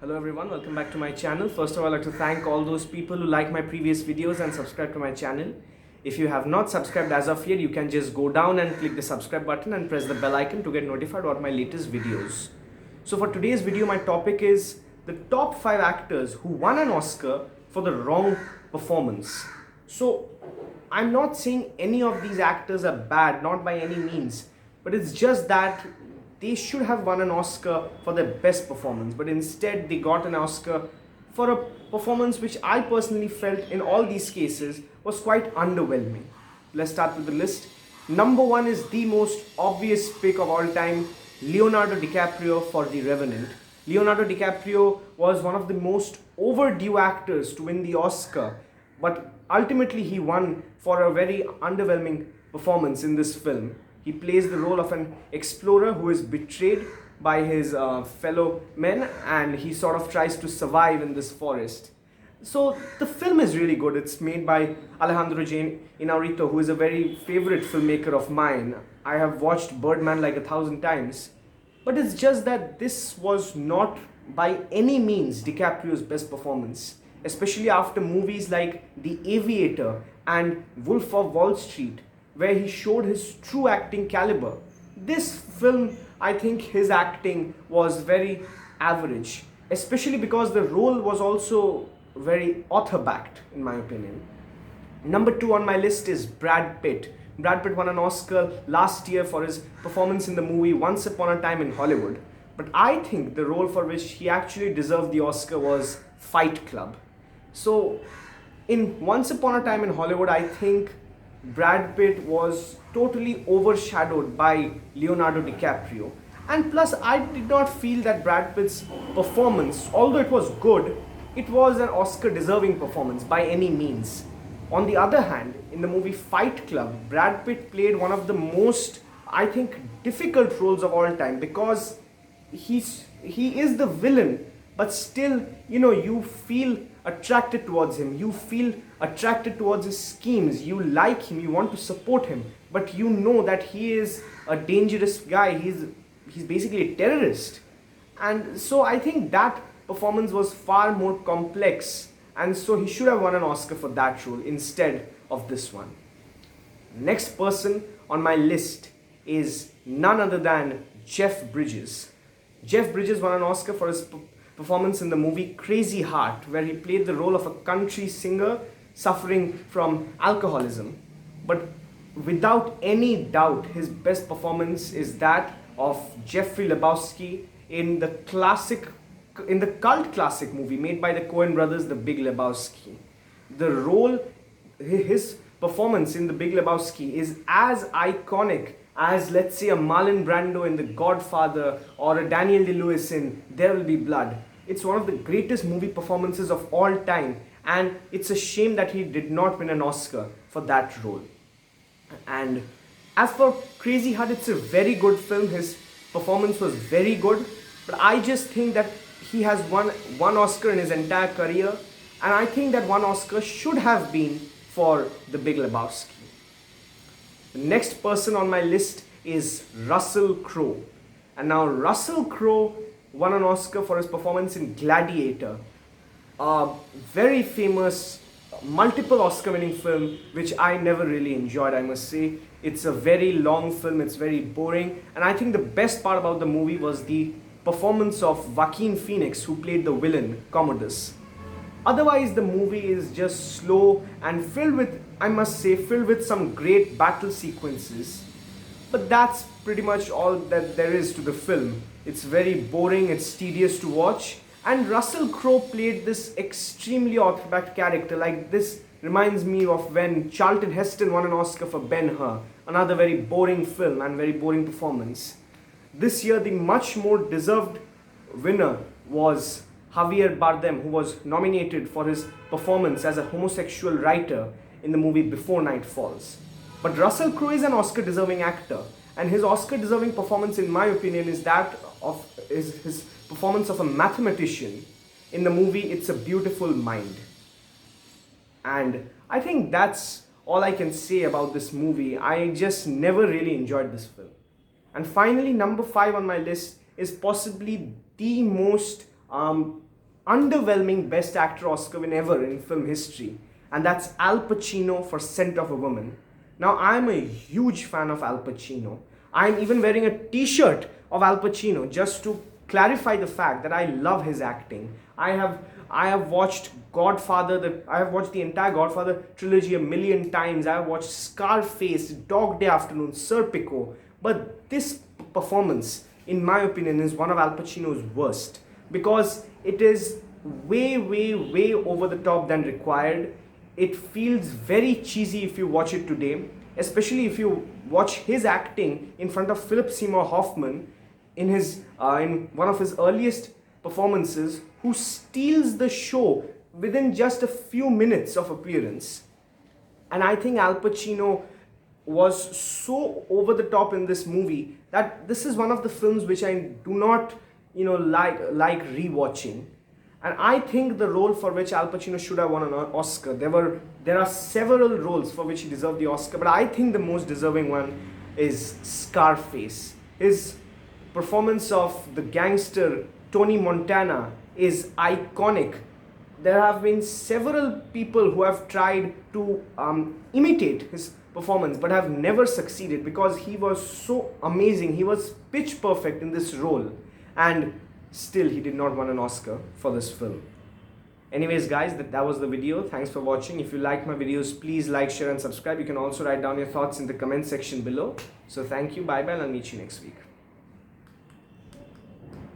Hello everyone, welcome back to my channel. First of all, I'd like to thank all those people who like my previous videos and subscribe to my channel. If you have not subscribed as of yet, you can just go down and click the subscribe button and press the bell icon to get notified about my latest videos. So for today's video, my topic is the top 5 actors who won an Oscar for the wrong performance. So I'm not saying any of these actors are bad, not by any means, but it's just that they should have won an Oscar for their best performance, but instead they got an Oscar for a performance which I personally felt in all these cases was quite underwhelming. Let's start with the list. Number 1 is the most obvious pick of all time, Leonardo DiCaprio for The Revenant. Leonardo DiCaprio was one of the most overdue actors to win the Oscar, but ultimately he won for a very underwhelming performance in this film. He plays the role of an explorer who is betrayed by his fellow men, and he sort of tries to survive in this forest. So the film is really good. It's made by Alejandro Inarritu, who is a very favorite filmmaker of mine. I have watched Birdman like 1,000 times. But it's just that this was not by any means DiCaprio's best performance, especially after movies like The Aviator and Wolf of Wall Street, where he showed his true acting caliber. This film, I think his acting was very average, especially because the role was also very author-backed, in my opinion. Number 2 on my list is Brad Pitt. Brad Pitt won an Oscar last year for his performance in the movie Once Upon a Time in Hollywood. But I think the role for which he actually deserved the Oscar was Fight Club. So, in Once Upon a Time in Hollywood, I think Brad Pitt was totally overshadowed by Leonardo DiCaprio. And plus, I did not feel that Brad Pitt's performance, although it was good, it was an Oscar deserving performance by any means. On the other hand, in the movie Fight Club, Brad Pitt played one of the most, I think, difficult roles of all time, because he is the villain, but still, you feel attracted towards him. You feel attracted towards his schemes. You like him. You want to support him. But you know that he is a dangerous guy. He's basically a terrorist. And so I think that performance was far more complex. And so he should have won an Oscar for that role instead of this one. Next person on my list is none other than Jeff Bridges. Jeff Bridges won an Oscar for his performance in the movie Crazy Heart, where he played the role of a country singer suffering from alcoholism. But without any doubt, his best performance is that of Jeffrey Lebowski in the cult classic movie made by the Coen brothers, The Big Lebowski. His performance in The Big Lebowski is as iconic as, let's say, a Marlon Brando in The Godfather or a Daniel Day-Lewis in There Will Be Blood. It's one of the greatest movie performances of all time, and it's a shame that he did not win an Oscar for that role. And as for Crazy Heart, it's a very good film. His performance was very good, but I just think that he has won one Oscar in his entire career, and I think that one Oscar should have been for The Big Lebowski. The next person on my list is Russell Crowe. And now Russell Crowe won an Oscar for his performance in Gladiator, a very famous, multiple Oscar-winning film, which I never really enjoyed, I must say. It's a very long film, it's very boring, and I think the best part about the movie was the performance of Joaquin Phoenix, who played the villain, Commodus. Otherwise, the movie is just slow and filled with some great battle sequences. But that's pretty much all that there is to the film. It's very boring, it's tedious to watch. And Russell Crowe played this extremely author-backed character. Like, this reminds me of when Charlton Heston won an Oscar for Ben-Hur, another very boring film and very boring performance. This year, the much more deserved winner was Javier Bardem, who was nominated for his performance as a homosexual writer in the movie Before Night Falls. But Russell Crowe is an Oscar-deserving actor, and his Oscar-deserving performance, in my opinion, is that of his performance of a mathematician in the movie It's a Beautiful Mind. And I think that's all I can say about this movie. I just never really enjoyed this film. And finally, number 5 on my list is possibly the most underwhelming Best Actor Oscar win ever in film history, and that's Al Pacino for Scent of a Woman. Now, I'm a huge fan of Al Pacino. I'm even wearing a t-shirt of Al Pacino just to clarify the fact that I love his acting. I have watched I have watched the entire Godfather trilogy a million times. I have watched Scarface, Dog Day Afternoon, Serpico. But this performance, in my opinion, is one of Al Pacino's worst, because it is way, way, way over the top than required. It feels very cheesy if you watch it today, especially if you watch his acting in front of Philip Seymour Hoffman in one of his earliest performances, who steals the show within just a few minutes of appearance. And I think Al Pacino was so over the top in this movie that this is one of the films which I do not, like rewatching. And I think the role for which Al Pacino should have won an Oscar, there are several roles for which he deserved the Oscar, but I think the most deserving one is Scarface. His performance of the gangster Tony Montana is iconic. There have been several people who have tried to imitate his performance but have never succeeded, because he was so amazing. He was pitch perfect in this role, and still he did not win an Oscar for this film. Anyways guys, that was the video. Thanks for watching. If you like my videos, please like, share and subscribe. You can also write down your thoughts in the comment section below. So thank you, bye bye, and I'll meet you next week.